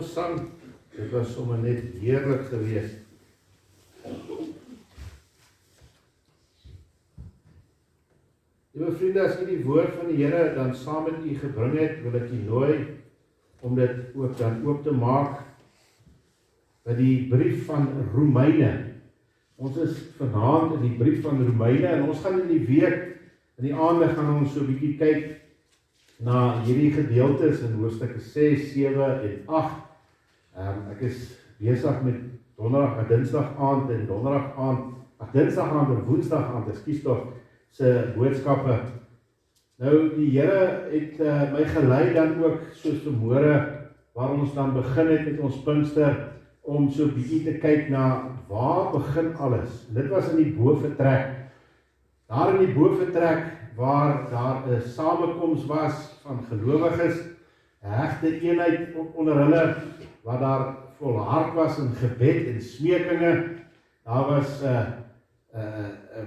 Sang, dit was sommer net heerlik geweest. Liewe vriende, as u die woord van die Here dan saam met u gebring het, wil ek u nooi om dit ook dan oop te maak by die brief van Romeine. Ons is vanaand in die brief van Romeine en ons gaan in die week, in die aande gaan ons so 'n bietjie kyk na hierdie gedeeltes in hoofstukke 6, 7 en 8. Ek is besig met dinsdag aand en woensdag aand, ekskuus tog, se boodskappe. Nou, die Here het my gelei dan ook soos vanmôre, waar ons dan begin het met ons Pinkster, om so 'n bietjie te kyk na waar begin alles. Dit was in die boventrek. Daar in die boventrek waar daar 'n samekoms was van gelowiges, 'n hegte eenheid onder hulle, waar daar volhard was in gebed en smekinge. Daar was 'n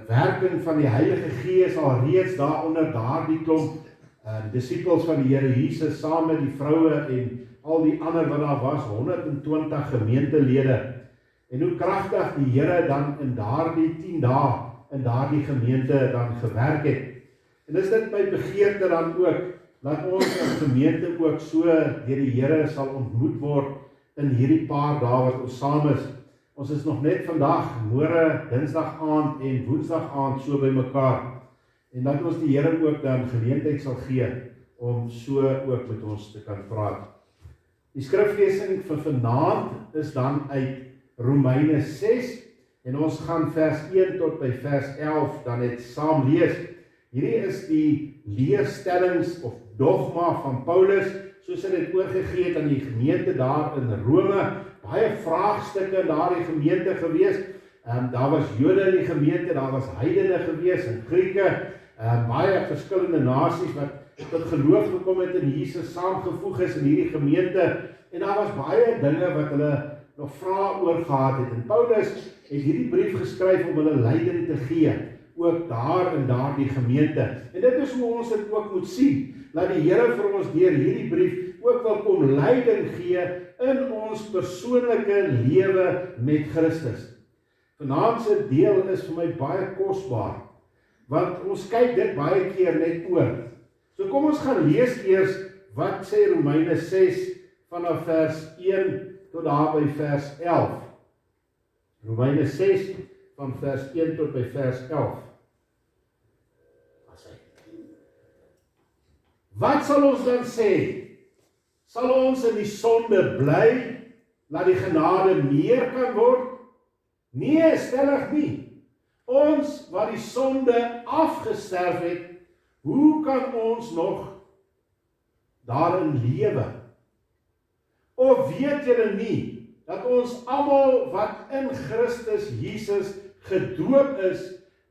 werking van die Heilige Gees al reeds daar onder daardie klomp disippels van die Here Jesus, saam met die vroue en al die ander wat daar was, 120 gemeentelede. En hoe kragtig die Here dan in daardie 10 dae in daardie gemeente dan gewerk het. En is dit my begeerte dan ook, dat ons as gemeente ook so deur die Here sal ontmoet word in hierdie paar dae wat ons saam is. Ons is nog net vandag, môre, dinsdag aand en woensdag aand so by mekaar. En dat ons die Here ook dan geleentheid sal gee om so ook met ons te kan praat. Die skriflesing vir vanaand is dan uit Romeine 6 en ons gaan vers 1 tot by vers 11 dan net saam lees. Hierdie is die leerstellings of dogma van Paulus, soos hy dit oorgegee het aan die gemeente daar in Rome. Baie vraagstukke in daardie gemeente gewees. Daar was Jode in die gemeente, daar was heidene gewees en Grieke, baie verskillende nasies wat tot geloof gekom het in Jesus, saamgevoeg is in hierdie gemeente, en daar was baie dinge wat hulle nog vrae oor gehad het. En Paulus het hierdie brief geskryf om hulle leiding te gee, ook daar in daardie gemeente. En dit is hoe ons dit ook moet sien, dat die Here vir ons deur hierdie brief ook wil kom leiding gee in ons persoonlike lewe met Christus. Vanaand se deel is vir my baie kosbaar, want ons kyk dit baie keer net oor. So kom ons gaan lees eers wat sê Romeine 6 vanaf vers 1 tot daar by vers 11. Romeine 6 van vers 1 tot by vers 11. Wat sal ons dan sê? Sal ons in die sonde bly, dat die genade meer kan word? Nee, stellig nie. Ons wat die sonde afgesterf het, hoe kan ons nog daarin lewe? Of weet julle nie, dat ons almal wat in Christus Jesus gedoop is,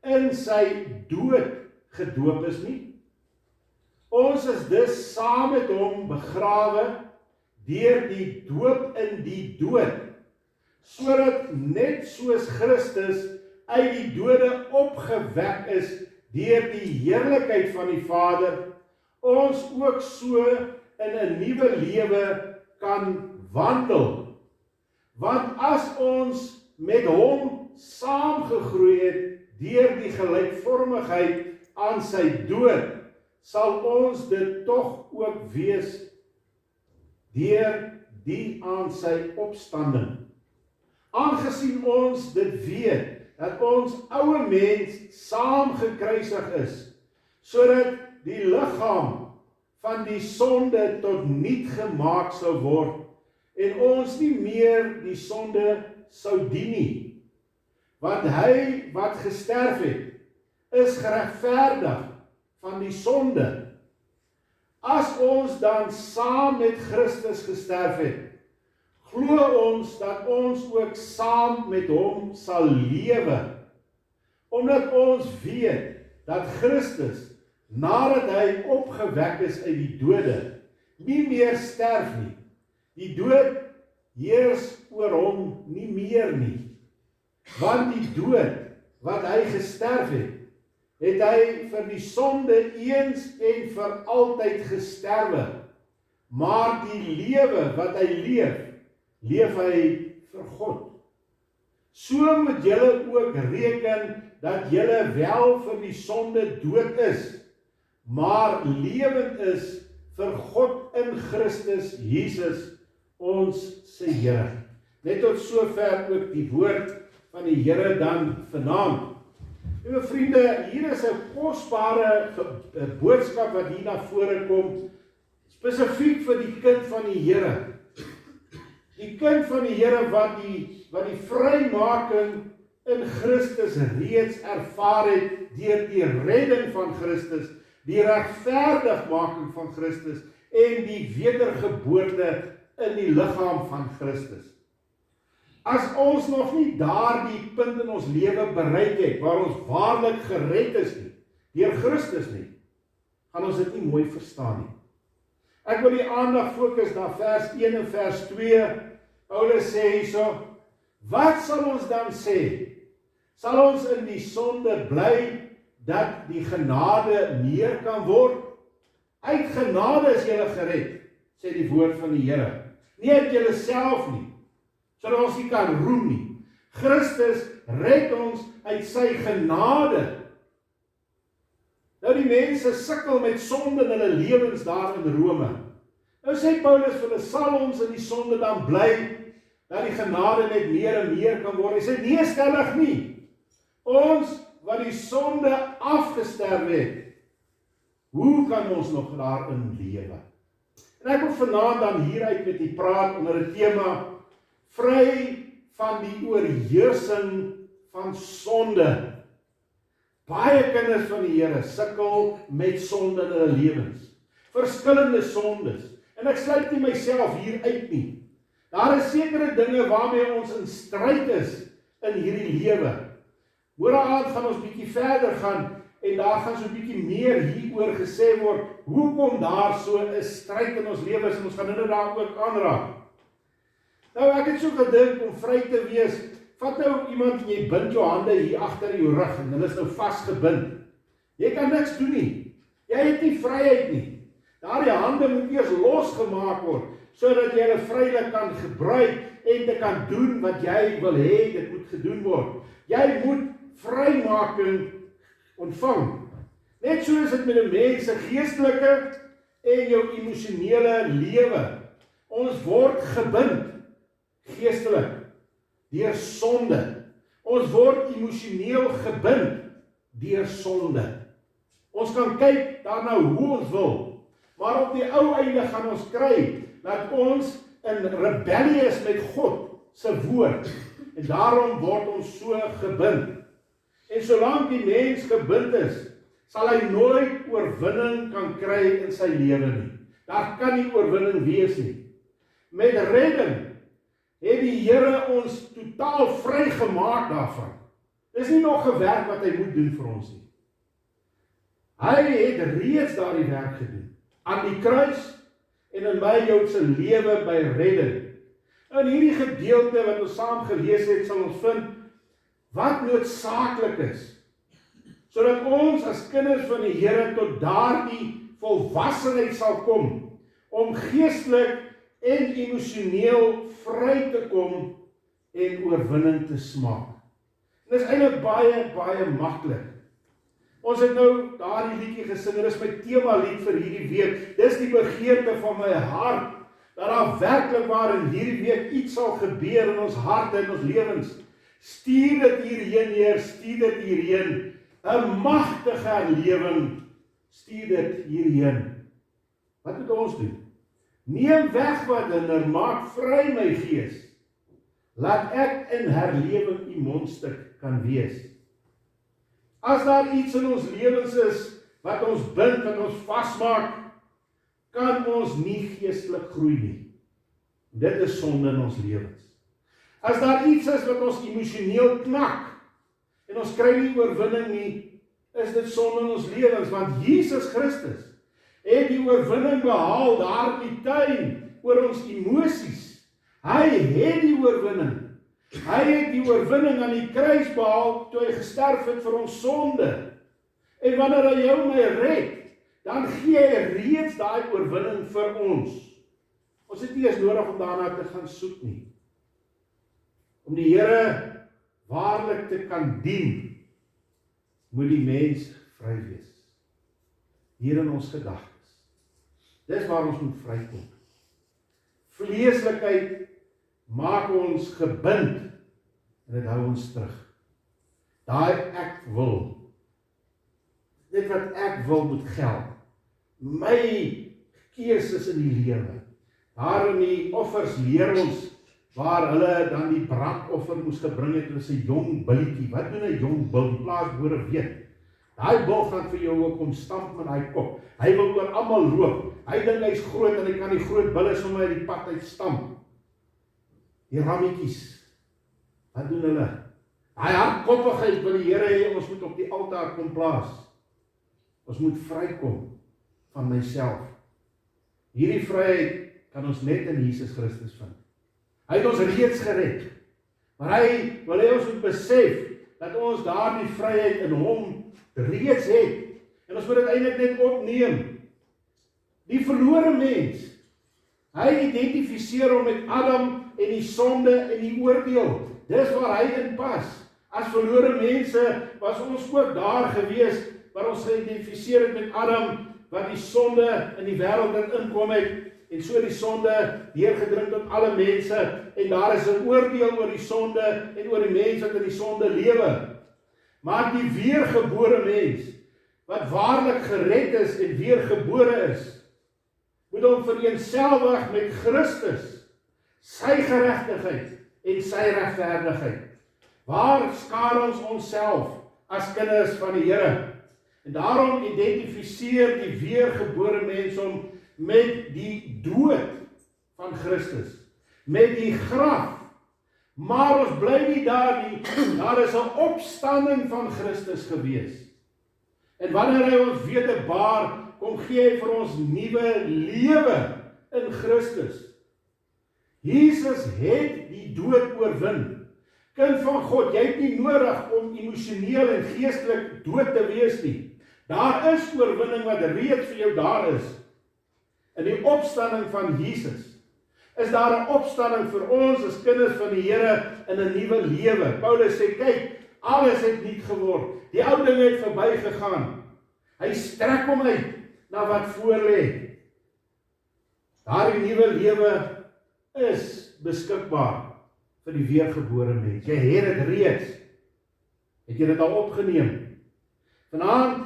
in sy dood gedoop is nie? Ons is dus saam met hom begrawe deur die doop in die dood, sodat net soos Christus uit die dode opgewek is deur die heerlikheid van die Vader, ons ook so in 'n nuwe lewe kan wandel. Want as ons met hom saamgegroei het deur die gelykvormigheid aan sy dood, sal ons dit tog ook wees deur die aan sy opstanding. Aangesien ons dit weet, dat ons ouwe mens saam gekruisig is, sodat die liggaam van die sonde tot niet gemaak sou word, en ons nie meer die sonde sou dien nie. Want hy wat gesterf het, is geregverdig van die sonde. As ons dan saam met Christus gesterf het, glo ons dat ons ook saam met hom sal lewe, omdat ons weet dat Christus, nadat hy opgewek is uit die dode, nie meer sterf nie. Die dood heers oor hom nie meer nie. Want die dood wat hy gesterf het, het hy vir die sonde eens en vir altyd gesterwe. maar die lewe wat hy leef hy vir God. So moet julle ook reken dat julle wel vir die sonde dood is, maar lewend is vir God in Christus Jesus, ons se Here. Net tot sover ook die woord van die Here dan vanaand. Liewe vriende, hier is 'n kosbare boodskap wat hier na vore kom, spesifiek vir die kind van die Here. Die kind van die Here wat die vrymaking in Christus reeds ervaar het deur die redding van Christus, die regverdigmaking van Christus en die wedergeboorte in die liggaam van Christus. As ons nog nie daardie punt in ons lewe bereik het, waar ons waarlik gered is nie, deur Christus nie, gaan ons dit nie mooi verstaan nie. Ek wil die aandag fokus na vers 1 en vers 2. Paulus sê hierso, wat sal ons dan sê? Sal ons in die sonde bly, dat die genade meer kan word? Uit genade is julle gered, sê die woord van die Here. Nie uit julle self nie, sodat ons nie kan roem nie. Christus red ons uit sy genade. Nou die mense sukkel met sonde in hulle lewens daar in Rome. Nou sê Paulus vir hulle, sal ons in die sonde dan bly, dat die genade net meer en meer kan word? Hy sê, nee, stellig nie. Ons wat die sonde afgesterf het, hoe kan ons nog daarin lewe? En ek wil vanaand dan hieruit met die praat onder die tema, vry van die oorheersing van sonde. Baie kinders van die Here sukkel met sonde in hulle lewens. Verskillende sondes. En ek sluit nie myself hier uit nie. Daar is sekere dinge waarmee ons in stryd is in hierdie lewe. Môreaand gaan ons bietjie verder gaan en daar gaan so 'n bietjie meer hieroor gesê word. Hoekom daar so 'n stryd in ons lewens en ons gaan dit daar ook aanraak. Nou ek het so gedink om vry te wees. Vat nou iemand en jy bind jou hande hier agter jou rug en hulle is nou vasgebind. Jy kan niks doen nie. Jy het nie vryheid nie. Daardie hande moet eers losgemaak word, sodat jy hulle vrylik kan gebruik en te kan doen wat jy wil hê dit moet gedoen word. Jy moet vrymaking ontvang. Net so is dit met 'n mens se geestelike en jou emosionele lewe. Ons word gebind geestelik deur sonde. Ons word emosioneel gebind deur sonde. Ons kan kyk daarna hoe ons wil, maar op die ou einde gaan ons kry dat ons in rebellie is met God se woord. En daarom word ons so gebind. En solank die mens gebind is, sal hy nooit oorwinning kan kry in sy lewe nie. Daar kan nie oorwinning wees nie. Met redding het die Here ons totaal vrygemaak daarvan. Dis nie nog 'n werk wat hy moet doen vir ons nie. Hy het reeds daardie werk gedoen. Aan die kruis en in my jou se lewe by redding. In hierdie gedeelte wat ons saam gelees het, sal ons vind wat noodsaaklik is, sodat ons as kinders van die Here tot daardie volwassenheid sal kom, om geestelik en emosioneel vry te kom en oorwinning te smaak. En dit is eintlik baie maklik. Ons het nou daardie liedjie gesing, dit is my tema lied vir hierdie week. Dis die begeerte van my hart, dat daar werklik waar in hierdie week iets sal gebeur in ons harte en ons lewens. Stuur dit hierheen, Heer, stuur dit hierheen. 'n Magtige herlewing, stuur dit hierheen. Wat moet ons doen? Neem weg wat hinder, maak vry my gees. Laat ek in herlewing u mondstuk kan wees. As daar iets in ons lewens is, wat ons bind, wat ons vasmaak, kan ons nie geestelik groei nie. Dit is sonde in ons lewens. As daar iets is wat ons emosioneel knak, en ons kry nie oorwinning nie, is dit sonde in ons lewens, want Jesus Christus het die oorwinning behaal daar in die tuin, oor ons emosies. Hy het die oorwinning. Hy het die oorwinning aan die kruis behaal, toe hy gesterf het vir ons sonde. En wanneer hy jou my red, dan gee hy reeds daai oorwinning vir ons. Ons het nie eens nodig om daarna te gaan soek nie. Om die Here waarlik te kan dien, moet die mens vry wees. Hier in ons gedagtes. Dis waar ons moet vrykom. Vleeslikheid maak ons gebind en dit hou ons terug. Daai ek wil. Dit wat ek wil moet geld. My keuses in die lewe. Daar in die offers leer ons waar hulle dan die brandoffer moes gebring het, was 'n jong billetjie. Wat doen 'n jong bil? Die plaasboere weet. Daai bil gaan vir jou ook kom stamp met daai kop. Hy wil oor almal loop. Hy dink hy's groot en hy kan die groot bulle sommer uit die pad uit stamp. Die rammetjies. Wat doen hulle? Daai hardkoppigheid wil die Here hê ons moet op die altaar kom plaas. Ons moet vrykom van myself. Hierdie vryheid kan ons net in Jesus Christus vind. Hy het ons reeds gered. Maar hy wil hê ons moet besef dat ons daardie vryheid in hom reeds het. En ons moet dit eintlik net opneem. Die verlore mens, hy identifiseer hom met Adam en die sonde en die oordeel. Dis waar hy in pas. As verlore mense was ons ook daar gewees, waar ons geïdentifiseer het met Adam, wat die sonde in die wêreld inkom het, en so die sonde deurgedring tot alle mense, en daar is 'n oordeel oor die sonde, en oor die mens wat in die sonde lewe. Maar die weergebore mens, wat waarlik gered is en weergebore is, moet hom vereenselwig met Christus, sy geregtigheid en sy regverdigheid. Waar skaar ons onsself as kinders van die Here? En daarom identifiseer die weergebore mens hom met die dood van Christus, met die graf. Maar ons bly nie daar nie, daar is 'n opstanding van Christus gewees. En wanneer hy ons wederbaar, kom gee hy vir ons nuwe lewe in Christus. Jesus het die dood oorwin. Kind van God, jy het nie nodig om emosioneel en geestelik dood te wees nie. Daar is oorwinning wat reeds vir jou daar is. In die opstanding van Jesus is daar 'n opstanding vir ons as kinders van die Here in 'n nuwe lewe. Paulus sê, kyk, alles het nuut geword. Die ou dinge het verbygegaan. Hy strek hom uit na wat voor lê. Daardie nuwe lewe is beskikbaar vir die weergebore mens. Jy het dit reeds. Het jy dit al opgeneem? Vanaand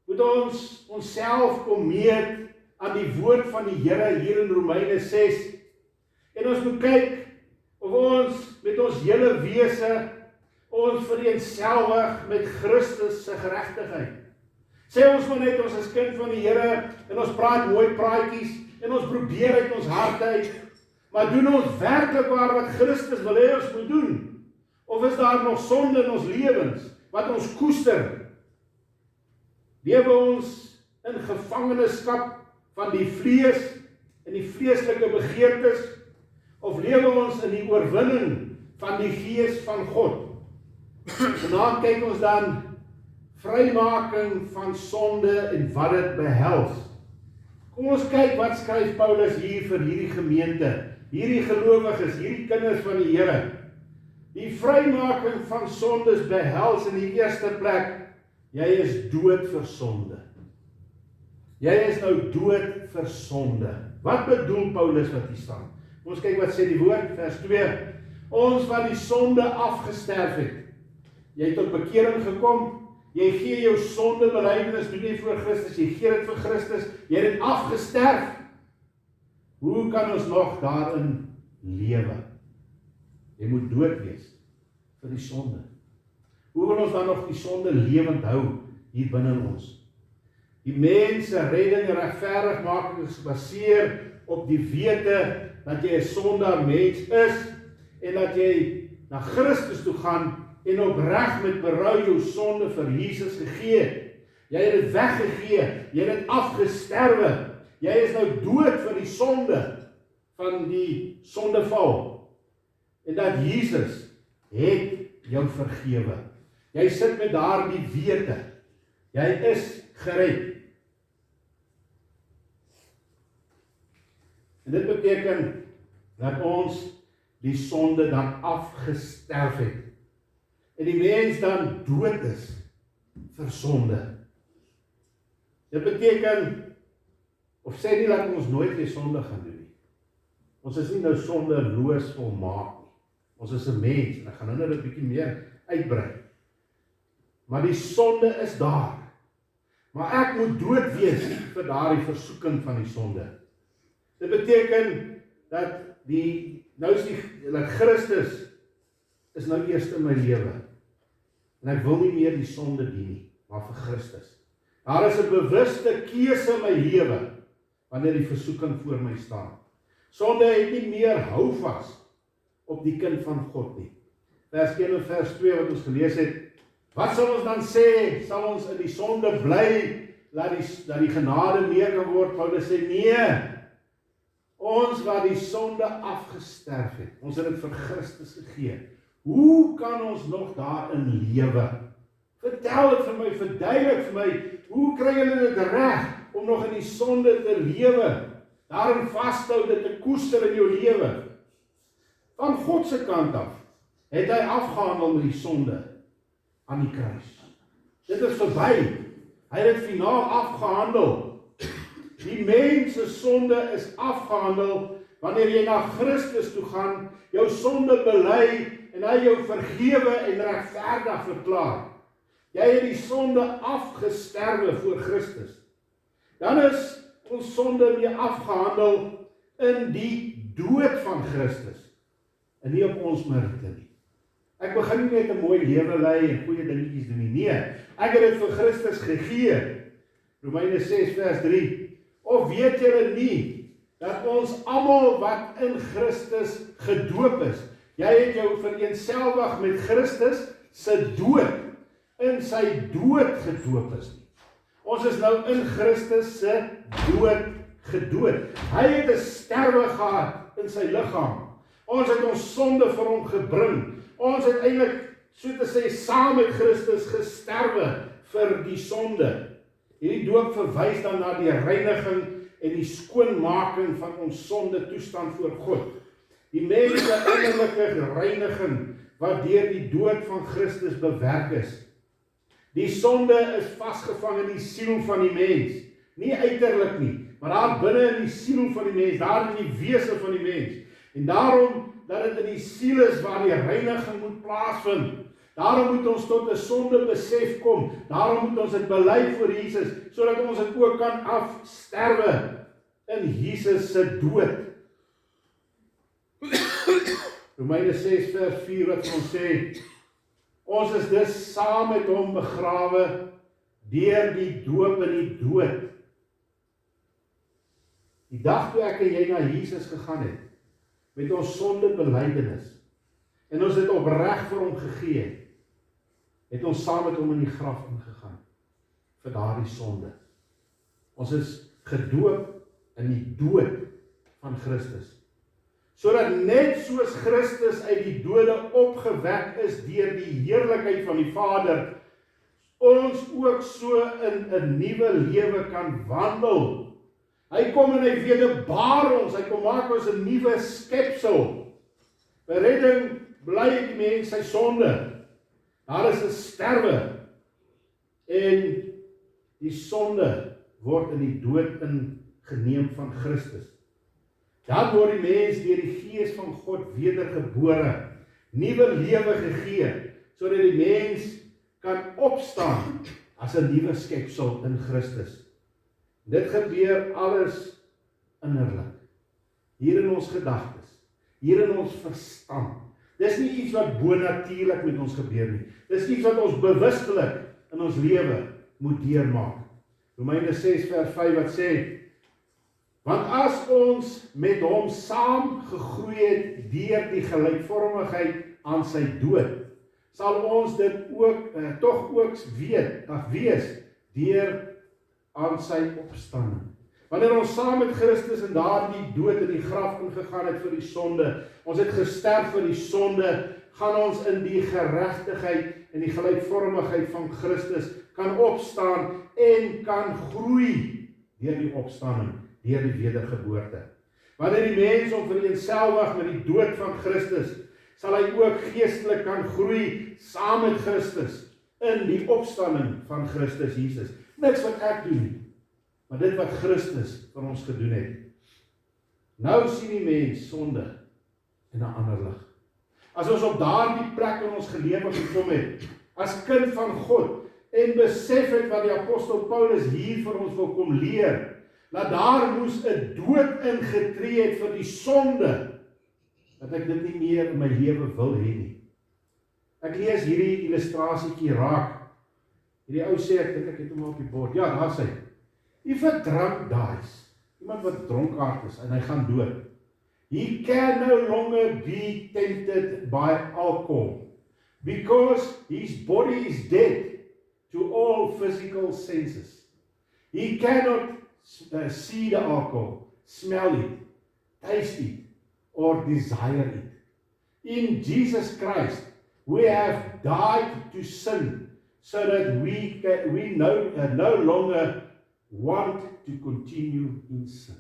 moet ons onsself kom meet aan die woord van die Here hier in Romeine 6. En ons moet kyk of ons met ons hele wese ons vereenselwig met Christus se geregtigheid. Sê ons maar net ons is kind van die Here en ons praat mooi praatjies en ons probeer uit ons harte uit, maar doen ons werklik waar wat Christus wil hê ons moet doen? Of is daar nog sonde in ons lewens wat ons koester? Lewe ons in gevangenskap van die vlees en die vleeslike begeertes, of lewe ons in die oorwinning van die Gees van God? Vanaand kyk ons dan vrymaking van sonde en wat dit behels. Kom ons kyk wat skryf Paulus hier vir hierdie gemeente, hierdie gelowiges, hierdie kinders van die Here. Die vrymaking van sondes behels in die eerste plek, jy is dood vir sonde. Jy is nou dood vir sonde. Wat bedoel Paulus wat hier staan? Ons kyk wat sê die woord, vers 2. Ons wat die sonde afgesterf het. Jy het tot bekering gekom, jy gee jou sondebelydenis, doen jy voor Christus, jy gee dit vir Christus, jy het dit afgesterf. Hoe kan ons nog daarin lewe? Jy moet dood wees vir die sonde. Hoe wil ons dan nog die sonde lewend hou hier binne in ons? Die mens se redding en regverdigmaking is gebaseer op die wete dat jy 'n sondaar mens is en dat jy na Christus toe gaan en opreg met berou jou sonde vir Jesus gegee het. Jy het dit weggegee, jy het dit afgesterwe. Jy is nou dood vir die sonde van die sondeval. En dat Jesus het jou vergewe. Jy sit met daardie wete. Jy is gered. En dit beteken dat ons die sonde dan afgesterf het. En die mens dan dood is vir sonde. Dit beteken, of sê nie dat ons nooit weer sonde gaan doen nie. Ons is nie nou sondeloos volmaak nie. Ons is 'n mens, en ek gaan nou net 'n bietjie meer uitbrei. Maar die sonde is daar. Maar ek moet dood wees vir daardie versoeking van die sonde. Dit beteken dat dat Christus is nou eers in my lewe. En ek wil nie meer die sonde dien nie, maar vir Christus. Daar is 'n bewuste keuse in my lewe, wanneer die versoeking voor my staan. Sonde het nie meer houvas op die kind van God nie. Vers 1 en vers 2 wat ons gelees het, wat sal ons dan sê? Sal ons in die sonde bly, dat die genade meer kan word? Paulus sê, nee, ons wat die sonde afgesterf het, ons het dit vir Christus gegee. Hoe kan ons nog daarin lewe? Vertel dit vir my, verduidelik vir my, hoe kry julle dit reg om nog in die sonde te lewe? Daarin vashou, dit te koester in jou lewe. Van God se kant af het hy afgehandel met die sonde aan die kruis. Dit is verby. Hy het dit finaal afgehandel. Die mens se sonde is afgehandel wanneer jy na Christus toe gaan, jou sonde bely en hy jou vergewe en regverdig verklaar. Jy het die sonde afgesterwe voor Christus. Dan is ons sonde weer afgehandel in die dood van Christus en nie op ons meriete nie. Ek begin nie net 'n mooi lewe lei en goeie dingetjies doen nie. Nee, ek het dit vir Christus gegee. Romeine 6 vers 3. Of weet julle nie dat ons almal wat in Christus gedoop is, jy het jou vereenselwig met Christus se dood, in sy dood gedoop is nie. Ons is nou in Christus se dood gedood. Hy het 'n sterwe gehad in sy liggaam. Ons het ons sonde vir hom gebring. Ons het eintlik, so te sê, saam met Christus gesterwe vir die sonde. Hierdie doop verwys dan na die reiniging en die skoonmaking van ons sonde toestand voor God. Die mens se innerlike reiniging wat deur die dood van Christus bewerk is. Die sonde is vasgevang in die siel van die mens. Nie uiterlik nie, maar daar binne in die siel van die mens, daar in die wese van die mens. En daarom dat dit in die siel is waar die reiniging moet plaasvind. Daarom moet ons tot 'n sonde besef kom. Daarom moet ons dit bely voor Jesus, sodat ons dit ook kan afsterwe in Jesus se dood. Romeine 6 vers 4 wat ons sê, ons is dus saam met hom begrawe deur die doop in die dood. Die dag toe ek en jy na Jesus gegaan het, met ons sonde belydenis, en ons het opreg vir hom gegee, het ons saam met hom in die graf ingegaan, vir daardie sonde. Ons is gedoop in die dood van Christus, sodat net soos Christus uit die dode opgewek is deur die heerlikheid van die Vader, ons ook so in 'n nuwe lewe kan wandel. Hy kom en hy wederbaar ons, hy kom maak ons 'n nuwe skepsel. Beredding bly die mens sy sonde. Daar is 'n sterwe en die sonde word in die dood ingeneem van Christus. Dan word die mens deur die Gees van God wedergebore, nuwe lewe gegee, sodat die mens kan opstaan as 'n nuwe skepsel in Christus. Dit gebeur alles innerlik, hier in ons gedagtes, hier in ons verstand. Dis nie iets wat bonatuurlik met ons gebeur nie. Dis iets wat ons bewustelik in ons lewe moet deurmaak. Romeine 6 vers 5 wat sê, want as ons met hom saam gegroei het deur die gelykvormigheid aan sy dood, sal ons dit ook tog ook wees deur aan sy opstanding. Wanneer ons saam met Christus in daardie dood in die graf ingegaan het vir die sonde, ons het gesterf vir die sonde, gaan ons in die geregtigheid en die gelykvormigheid van Christus kan opstaan en kan groei deur die opstanding, deur die wedergeboorte. Wanneer die mens hom vereenselwig met die dood van Christus, sal hy ook geestelik kan groei saam met Christus in die opstanding van Christus Jesus. Niks wat ek doen nie, maar dit wat Christus vir ons gedoen het. Nou sien die mens sonde in 'n ander lig. As ons op daardie plek in ons lewe gekom het, as kind van God, en besef het wat die apostel Paulus hier vir ons wil kom leer, dat daar moes 'n dood ingetree het vir die sonde, dat ek dit nie meer in my lewe wil hê nie. Ek lees hierdie illustrasietjie raak. Hierdie ou sê, ek dink ek het hom op die bord. Ja, daar sê. If a drunk dies, iemand wat dronkaard is en hy gaan dood, he can no longer be tempted by alcohol, because his body is dead to all physical senses. He cannot see the alcohol, smell it, taste it, or desire it. In Jesus Christ, we have died to sin, so that we no longer want to continue in sin.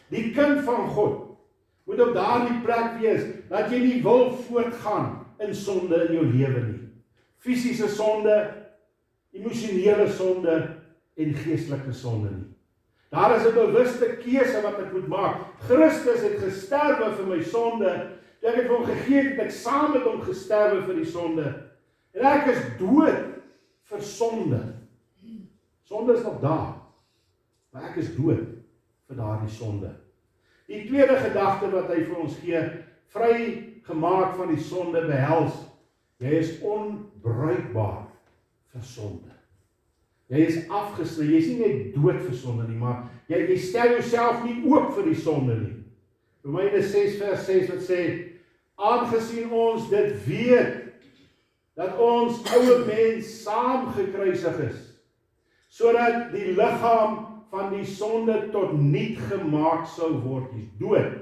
Die kind van God moet op daardie plek wees, dat jy nie wil voortgaan in sonde in jou lewe nie. Fisiese sonde, emosionele sonde en geestelike sonde nie. Daar is 'n bewuste keuse wat ek moet maak. Christus het gesterwe vir my sonde. Ek het vir hom gegee, het ek saam met hom gesterwe vir die sonde. En ek is dood vir sonde. Sonde is nog daar, maar ek is dood vir daardie sonde. Die tweede gedagte wat hy vir ons gee, vry gemaak van die sonde behels, jy is onbruikbaar vir sonde. Jy is afgesny, jy is nie net dood vir sonde nie, maar jy stel jouself nie oop vir die sonde nie. Romeine 6 vers 6 wat sê, aangesien ons dit weet, dat ons oude mens saam gekruisig is, sodat die liggaam van die sonde tot niet gemaak sou word, die dood,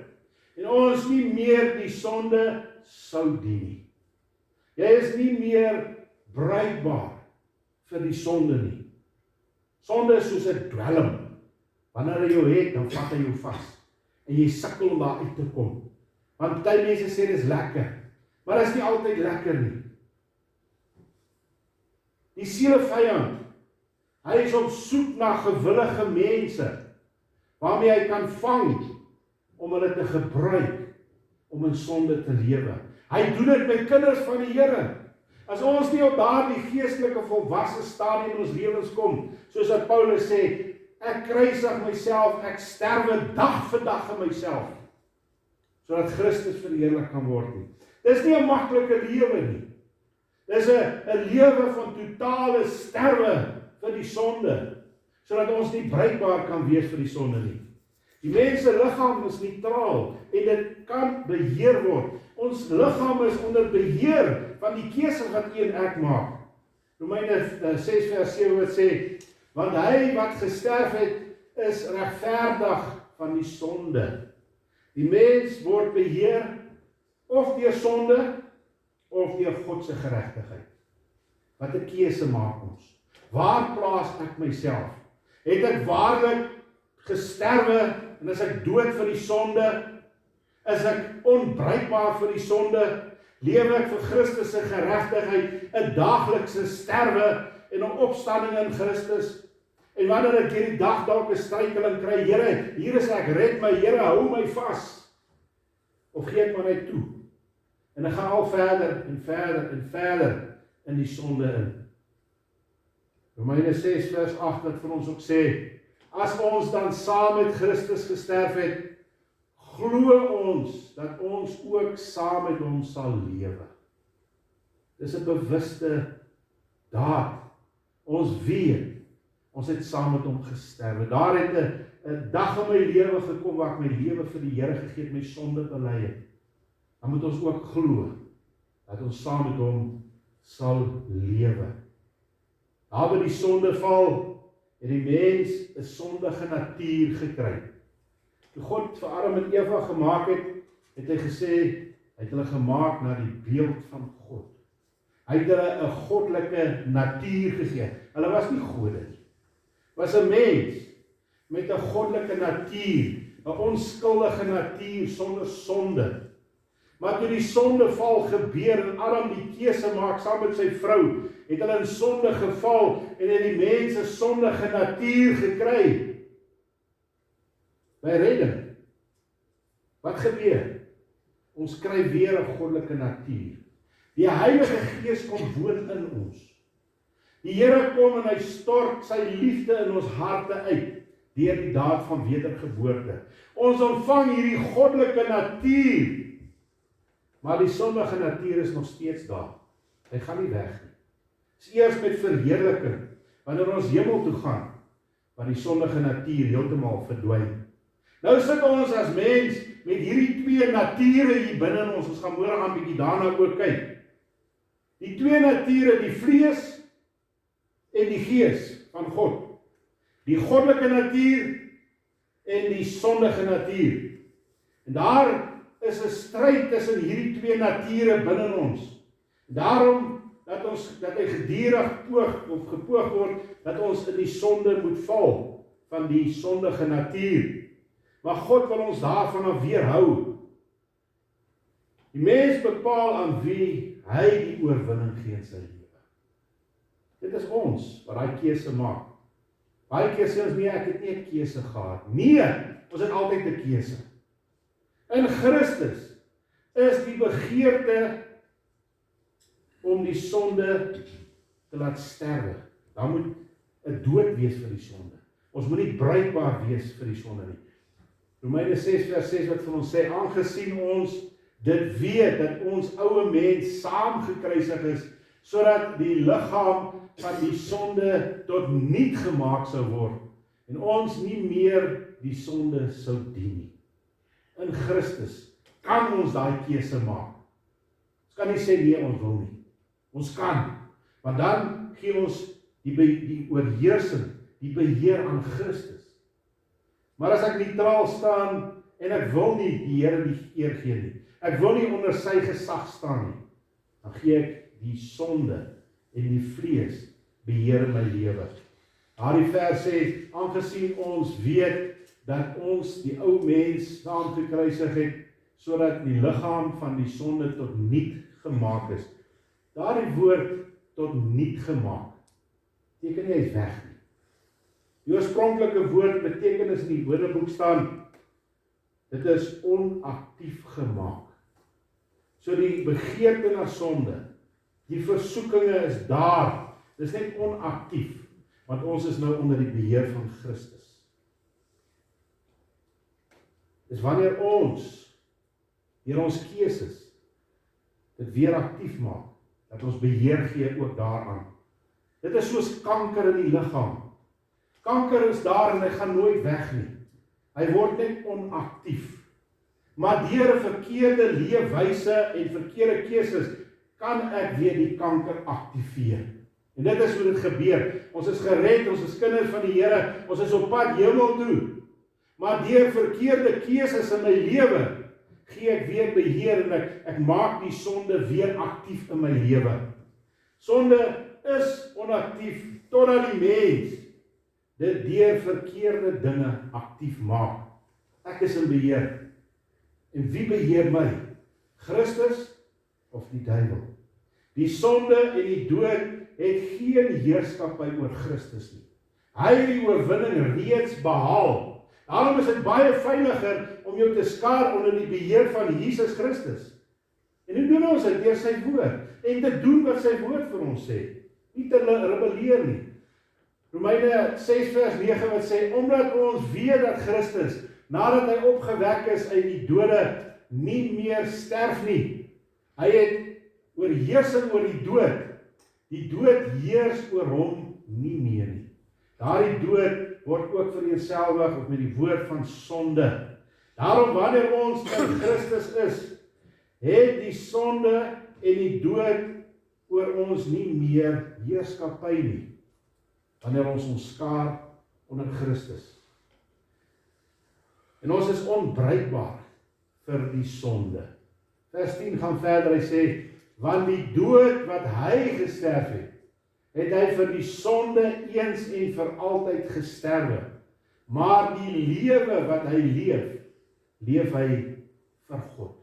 en ons nie meer die sonde sou dien nie. Jy is nie meer bruikbaar vir die sonde nie. Sonde is soos 'n dwelm. Wanneer hy jou het, dan vat hy jou vas. En jy sukkel om daar uit te kom. Want baie mense sê dit is lekker, maar dit is nie altyd lekker nie. Die sielevyand, hy is op soek na gewillige mense, waarmee hy kan vang, om hulle te gebruik, om in sonde te lewe. Hy doen dit met kinders van die Here. As ons nie op daardie geestelike volwasse stadium in ons lewens kom, soos wat Paulus sê, ek kruisig myself, ek sterwe dag vir dag in myself, sodat Christus verheerlik kan word nie. Dis nie 'n maklike lewe nie. Dis 'n lewe van totale sterwe vir die sonde, sodat ons nie bruikbaar kan wees vir die sonde nie. Die mens se liggaam is neutraal en dit kan beheer word. Ons liggaam is onder beheer van die keuse wat u en ek maak. Romeine 6 vers 7 wat sê, want hy wat gesterf het, is regverdig van die sonde. Die mens word beheer of deur sonde, of deur God se geregtigheid. Wat 'n keuse maak ons? Waar plaas ek myself? Het ek waarlik gesterwe, en is ek dood vir die sonde? Is ek onbruikbaar vir die sonde? Lewe ek vir Christus se geregtigheid, 'n daaglikse sterwe en 'n opstanding in Christus? En wanneer ek hierdie dag dalk 'n struikeling kry, Here, hier is ek, red my, Here, hou my vas. Of gee ek maar net toe? En ek gaan al verder en verder en verder in die sonde in. Romeine 6 vers 8 wat vir ons ook sê, as ons dan saam met Christus gesterf het, glo ons dat ons ook saam met hom sal lewe. Dis 'n bewuste daad. Ons weet, ons het saam met hom gesterwe. Daar het 'n dag in my lewe gekom waar ek my lewe vir die Here gegee het, my sonde bely het. Dan moet ons ook glo dat ons saam met hom sal lewe. Daar by die sondeval het die mens 'n sondige natuur gekry. Toe God vir Adam en Eva gemaak het, het hy gesê, hy het hulle gemaak na die beeld van God. Hy het hulle 'n goddelike natuur gegee. Hulle was nie gode nie. Was 'n mens met 'n goddelike natuur, 'n onskuldige natuur sonder sonde. Maar toe die sondeval gebeur en Adam die keuse maak saam met sy vrou, het hulle in sonde geval en het die mens 'n sondige natuur gekry. By redding, wat gebeur? Ons kry weer 'n goddelike natuur. Die Heilige Gees kom woon in ons. Die Here kom en hy stort sy liefde in ons harte uit deur die daad van wedergeboorte. Ons ontvang hierdie goddelike natuur. Maar die sondige natuur is nog steeds daar. Hy gaan nie weg nie. Dit is eers met verheerliking, wanneer ons hemel toe gaan, waar die sondige natuur heeltemal verdwyn. Nou sit ons as mens met hierdie twee nature hier binne in ons. Ons gaan môre aan bietjie daarna ook kyk. Die twee nature, die vlees en die gees van God. Die goddelike natuur en die sondige natuur. En daar is 'n stryd tussen hierdie twee nature binne in ons. Daarom dat hy gedurig gepoog word, dat ons in die sonde moet val van die sondige natuur. Maar God wil ons daarvan af weerhou. Die mens bepaal aan wie hy die oorwinning gee in sy lewe. Dit is ons wat daai keuse maak. Baie keer sê ons nee, ek het nie 'n keuse gehad. Nee, ons het altyd 'n keuse. In Christus is die begeerte om die sonde te laat sterwe. Daar moet 'n dood wees vir die sonde. Ons moet nie bruikbaar wees vir die sonde nie. Romeine 6 vers 6 wat vir ons sê, aangesien ons dit weet dat ons ou mens saam gekruisig is, sodat die liggaam van die sonde tot niet gemaak sou word en ons nie meer die sonde sou dien nie. In Christus kan ons daai keuse maak. Ons kan nie sê nee, ons wil nie. Ons kan, want dan gee ons die oorheersing, die beheer aan Christus. Maar as ek neutraal staan en ek wil nie die Here die eer gee nie, ek wil nie onder sy gesag staan nie, dan gee ek die sonde en die vlees beheer in my lewe. Daardie vers sê, aangesien ons weet dat ons die ou mens saam gekruisig het, sodat die liggaam van die sonde tot niet gemaak is. Daardie woord tot niet gemaak, beteken nie hy is weg nie. Die oorspronklike woord betekenis in die Woordeboek staan, dit is onaktief gemaak. So die begeerte na sonde, die versoekinge is daar, dit is net onaktief, want ons is nou onder die beheer van Christus. Dis wanneer ons, deur ons keuses, dit weer aktief maak, dat ons beheer gee ook daaraan. Dit is soos kanker in die liggaam. Kanker is daar en hy gaan nooit weg nie. Hy word net onaktief. Maar deur 'n verkeerde leefwyse en verkeerde keuses kan ek weer die kanker aktiveer. En dit is hoe dit gebeur. Ons is gered, ons is kinders van die Here, ons is op pad hemel toe. Maar deur verkeerde keuses in my lewe gee ek weer beheer en ek maak die sonde weer aktief in my lewe. Sonde is onaktief totdat die mens dit deur verkeerde dinge aktief maak. Ek is in beheer. En wie beheer my? Christus of die duiwel? Die sonde en die dood het geen heerskappy oor Christus nie. Hy het die oorwinning reeds behaal. Daarom is dit baie veiliger om jou te skaar onder die beheer van Jesus Christus. En hoe doen ons dit? Deur sy woord. En te doen wat sy woord vir ons sê. Nie te rebelleer nie. Romeine 6 vers 9 wat sê, omdat ons weet dat Christus, nadat hy opgewek is uit die dode, nie meer sterf nie. Hy het oorheersing oor die dood. Die dood heers oor hom nie meer nie. Daardie dood word ook vereenselwig of met die woord van sonde. Daarom wanneer ons in Christus is, het die sonde en die dood oor ons nie meer heerskappy nie. Wanneer ons skaar onder Christus. En ons is onbruikbaar vir die sonde. Vers 10 gaan verder, hy sê, want die dood wat hy gesterf het, het hy vir die sonde eens en vir altyd gesterwe. maar die lewe wat hy leef hy vir God.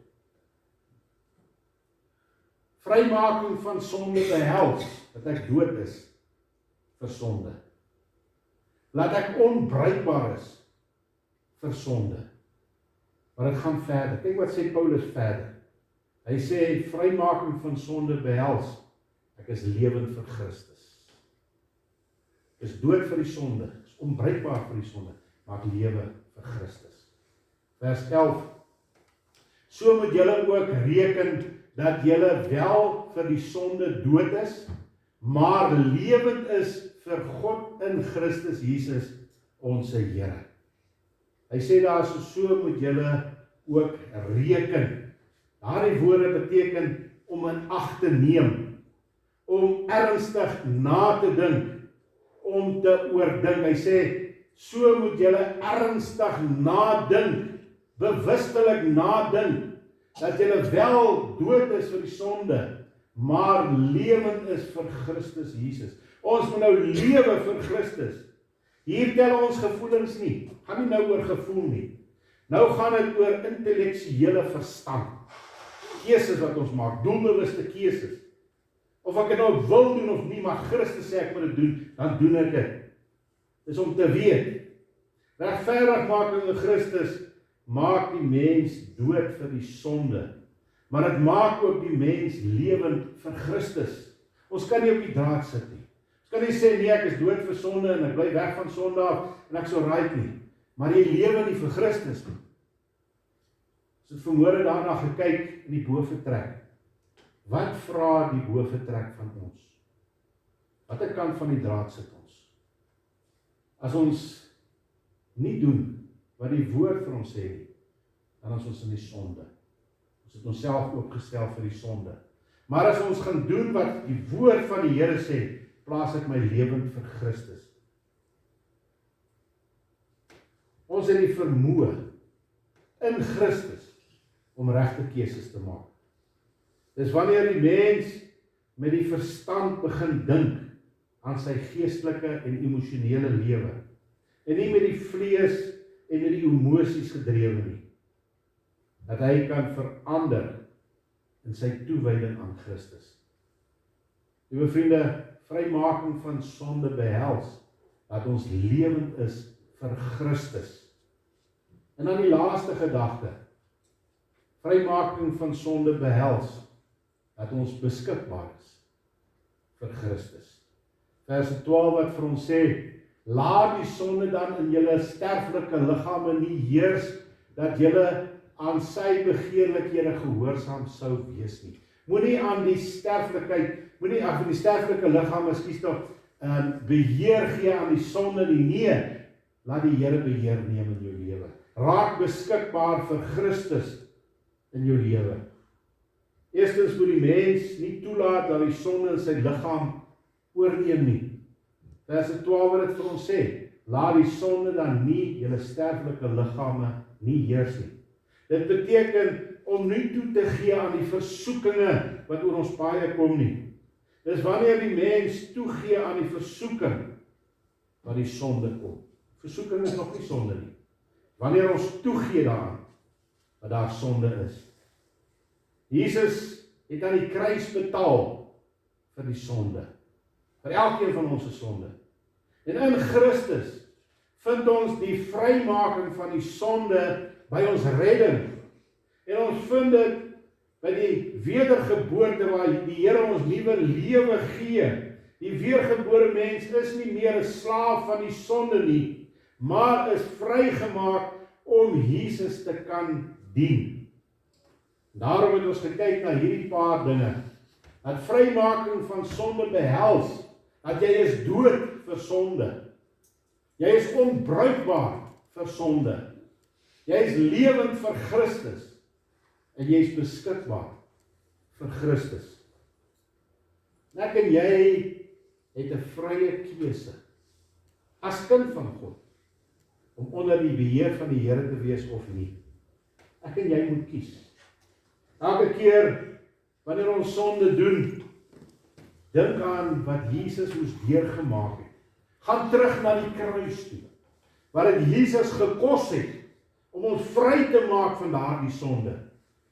Vrymaking van sonde behels, dat ek dood is vir sonde. Laat ek onbruikbaar is vir sonde. Maar dit gaan verder. Kyk wat sê Paulus verder. Hy sê, vrymaking van sonde behels, ek is lewend vir Christus. Ek is dood vir die sonde, ek is onbruikbaar vir die sonde, maar ek lewe vir Christus. Vers 11. So moet julle ook reken dat julle wel vir die sonde dood is, maar lewend is vir God in Christus Jesus, ons Here. Hy sê daar so moet julle ook reken. Daardie woorde beteken om in ag te neem, om ernstig na te dink, om te oordink. Hy sê, so moet julle ernstig nadink, bewustelik nadink, dat julle wel dood is vir die sonde, maar lewend is vir Christus Jesus. Ons moet nou lewe vir Christus. Hier tel ons gevoelens nie, gaan nie nou oor gevoel nie. Nou gaan dit oor intellektuele verstand. Keuses wat ons maak, doelbewuste keuses. Of ek het nou wil doen of nie, maar Christus sê ek moet dit doen, dan doen ek dit. Dis om te weet, regverdigmaking in Christus maak die mens dood vir die sonde, maar dit maak ook die mens lewend vir Christus. Ons kan nie op die draad sit nie. Ons kan nie sê, nee, ek is dood vir sonde en ek bly weg van sonde af en ek so right nie, maar jy lewe nie vir Christus nie. Ons het vanmôre daarna gekyk in die boventrek. Wat vra die boventrek van ons? Watter kant van die draad sit ons? As ons nie doen wat die woord vir ons sê nie, dan is ons in die sonde. Ons het onsself oopgestel vir die sonde. Maar as ons gaan doen wat die woord van die Here sê, plaas ek my lewend vir Christus. Ons het die vermoë in Christus om regte keuses te maak. Dis wanneer die mens met die verstand begin dink aan sy geestelike en emosionele lewe, en nie met die vlees en met die emosies gedrewe nie, dat hy kan verander in sy toewyding aan Christus. Liewe vriende, vrymaking van sonde behels, dat ons lewend is vir Christus. En dan die laaste gedagte, vrymaking van sonde behels, dat ons beskikbaar is vir Christus. Vers 12 wat vir ons sê, laat die sonde dan in julle sterflike liggame nie heers, dat julle aan sy begeerlikhede gehoorsaam sou wees nie. Moenie aan die sterflikheid, moenie aan die sterflike liggaam, ekskuus tog, beheer gee aan die sonde nie. Nee, laat die Here beheer neem in jou lewe. Raak beskikbaar vir Christus in jou lewe. Eerstens moet die mens nie toelaat dat die sonde in sy liggaam oorneem nie. Vers 12 wat dit vir ons sê, laat die sonde dan nie julle sterflike liggame nie heers nie. Dit beteken om nie toe te gee aan die versoekinge wat oor ons paai kom nie. Dis wanneer die mens toegee aan die versoeking wat die sonde kom. Versoeking is nog nie sonde nie. Wanneer ons toegee daaraan wat daar sonde is. Jesus het aan die kruis betaal vir die sonde. Vir elkeen van ons se sonde. En in Christus vind ons die vrymaking van die sonde by ons redding. En ons vind dit by die wedergeboorte waar die Here ons nuwe lewe gee. Die weergebore mens is nie meer 'n slaaf van die sonde nie, maar is vrygemaak om Jesus te kan dien. Daarom het ons gekyk na hierdie paar dinge. Dat vrymaking van sonde behels, dat jy is dood vir sonde. Jy is onbruikbaar vir sonde. Jy is lewend vir Christus. En jy is beskikbaar vir Christus. Ek en jy het 'n vrye keuse as kind van God om onder die beheer van die Here te wees of nie. Ek en jy moet kies. Elke keer wanneer ons sonde doen, dink aan wat Jesus moes deurgemaak het. Gaan terug na die kruis toe. wat dit Jesus gekos het, om ons vry te maak van daardie sonde,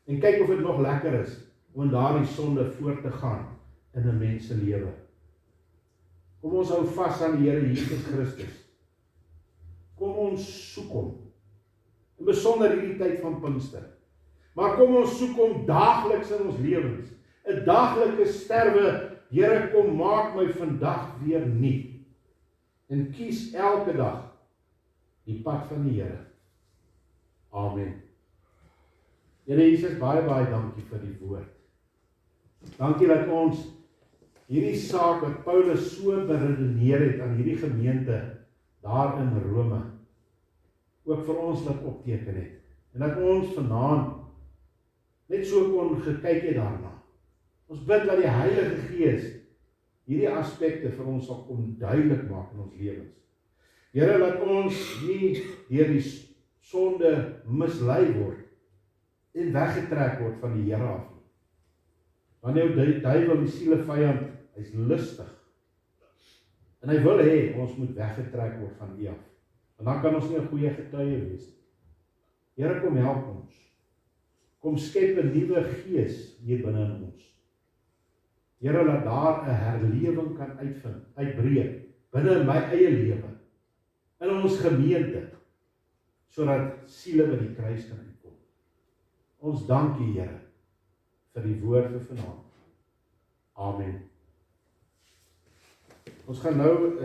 en kyk of dit nog lekker is, om in daardie sonde voort te gaan, in 'n mens se lewe. Kom ons hou vas aan die Here Jesus Christus. Kom ons soek hom, in besonder hierdie tyd van Pinkster. Maar kom ons soek hom daagliks in ons lewens. 'n Daaglikse sterwe, Here, kom maak my vandag weer nuut. En kies elke dag die pad van die Here. Amen. Here Jesus, baie dankie vir die woord. Dankie dat ons hierdie saak wat Paulus so beredeneer het aan hierdie gemeente daar in Rome, ook vir ons laat opteken het. En dat ons vanaand net so kon gekyk het daarna. Ons bid dat die Heilige Gees hierdie aspekte vir ons sal kom duidelik maak in ons lewens. Here, laat ons nie deur die sonde mislei word en weggetrek word van die Here af nie. Wanneer die duiwel, die sielevyand, hy's lustig. En hy wil hê ons moet weggetrek word van U af. En dan kan ons nie 'n goeie getuie wees nie. Here, kom help ons. Kom skep 'n nuwe gees hier binne in ons. Here, laat daar 'n herlewing kan uitbreek binne in my eie lewe, in ons gemeente, sodat siele by die kruis kan uitkom. Ons dank U, Here, vir die woord vir vanaand. Amen. Ons gaan nou